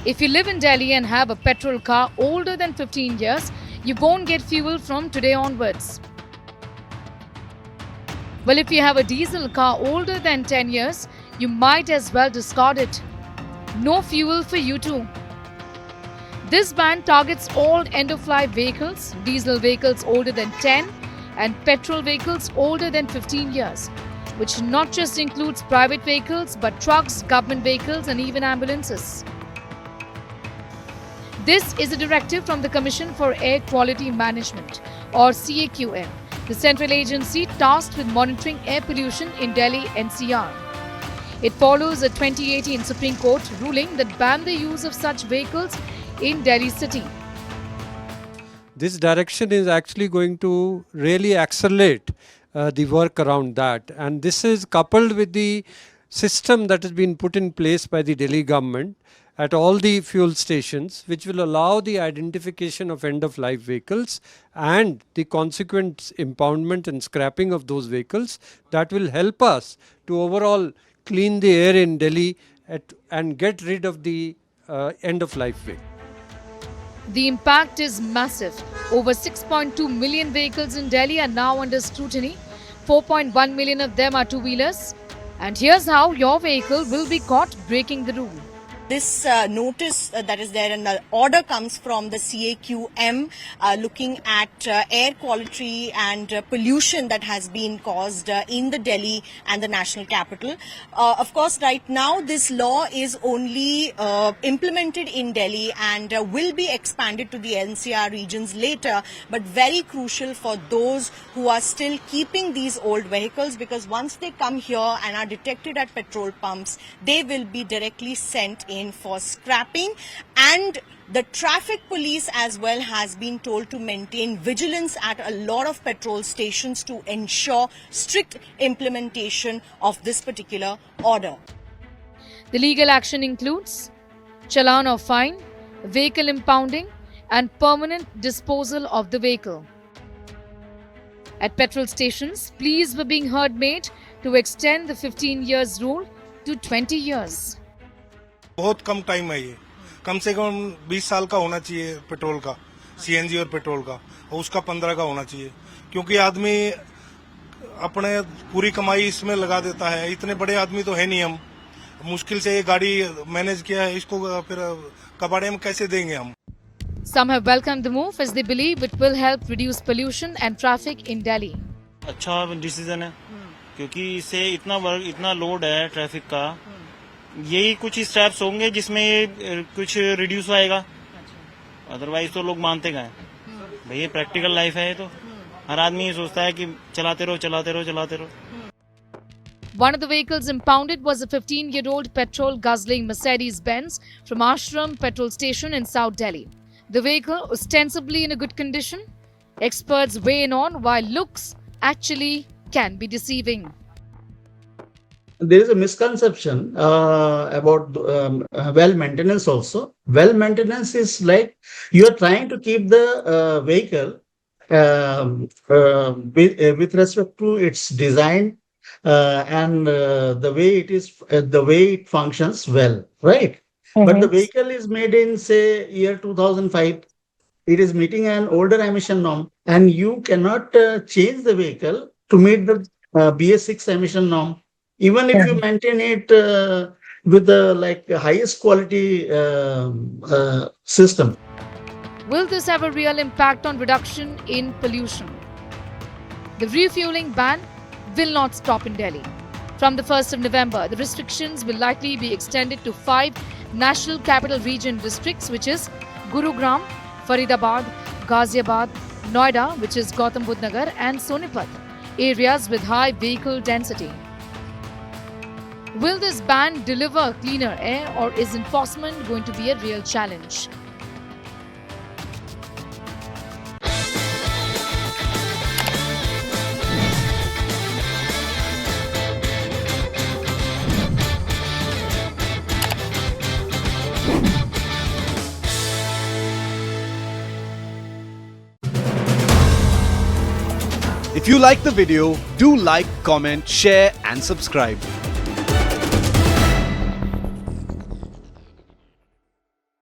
If you live in Delhi and have a petrol car older than 15 years, you won't get fuel from today onwards. Well, if you have a diesel car older than 10 years, you might as well discard it. No fuel for you too. This ban targets all end-of-life vehicles, diesel vehicles older than 10 and petrol vehicles older than 15 years, which not just includes private vehicles but trucks, government vehicles and even ambulances. This is a directive from the Commission for Air Quality Management, or CAQM, the central agency tasked with monitoring air pollution in Delhi NCR. It follows a 2018 Supreme Court ruling that banned the use of such vehicles in Delhi city. This direction is actually going to really accelerate the work around that, and this is coupled with the system that has been put in place by the Delhi government at all the fuel stations, which will allow the identification of end-of-life vehicles and the consequent impoundment and scrapping of those vehicles. That will help us to overall clean the air in Delhi and get rid of the end-of-life vehicle. The impact is massive. Over 6.2 million vehicles in Delhi are now under scrutiny. 4.1 million of them are two-wheelers. And here's how your vehicle will be caught breaking the rule. This notice that is there and the order comes from the CAQM looking at air quality and pollution that has been caused in the Delhi and the national capital. Of course, right now this law is only implemented in Delhi and will be expanded to the NCR regions later, but very crucial for those who are still keeping these old vehicles, because once they come here and are detected at petrol pumps, they will be directly sent in for scrapping. And the traffic police as well has been told to maintain vigilance at a lot of petrol stations to ensure strict implementation of this particular order. The legal action includes challan or fine, vehicle impounding and permanent disposal of the vehicle. At petrol stations, pleas were being heard made to extend the 15 years rule to 20 years. बहुत कम time है ये, कम से कम 20 साल का होना चाहिए petrol का, CNG और पेट्रोल का, और उसका 15 का होना चाहिए, क्योंकि आदमी अपने पूरी कमाई इसमें लगा देता है. इतने बड़े आदमी तो है नहीं हम, मुश्किल से ये गाड़ी मैनेज किया है, इसको फिर कबाड़े में कैसे देंगे हम. Some have welcomed the move as they believe it will help reduce pollution and traffic in Delhi. अच्छा डिसीजन है, क्योंकि इससे इतना लोड है ट्रैफिक का, यही कुछ स्टेप्स होंगे जिसमें ये कुछ रिड्यूस आएगा. अदरवाइज तो लोग मानते गए भाई, ये प्रैक्टिकल लाइफ है. ये तो हर आदमी ये सोचता है कि चलाते रहो. One of the vehicles impounded was a 15-year-old petrol guzzling Mercedes-Benz from Ashram petrol station in South Delhi. The vehicle ostensibly in a good condition. Experts weigh in on why looks actually can be deceiving. There is a misconception about well maintenance also. Well maintenance is like you are trying to keep the vehicle with respect to its design and the way it functions well, right? Mm-hmm. But the vehicle is made in, say, year 2005. It is meeting an older emission norm, and you cannot change the vehicle to meet the BS6 emission norm. Even if you maintain it with the highest quality system. Will this have a real impact on reduction in pollution? The refueling ban will not stop in Delhi. From the 1st of November, the restrictions will likely be extended to 5 National Capital Region districts, which is Gurugram, Faridabad, Ghaziabad, Noida, which is Gautam Budh Nagar, and Sonipat, areas with high vehicle density. Will this ban deliver cleaner air, or is enforcement going to be a real challenge? If you like the video, do like, comment, share and subscribe.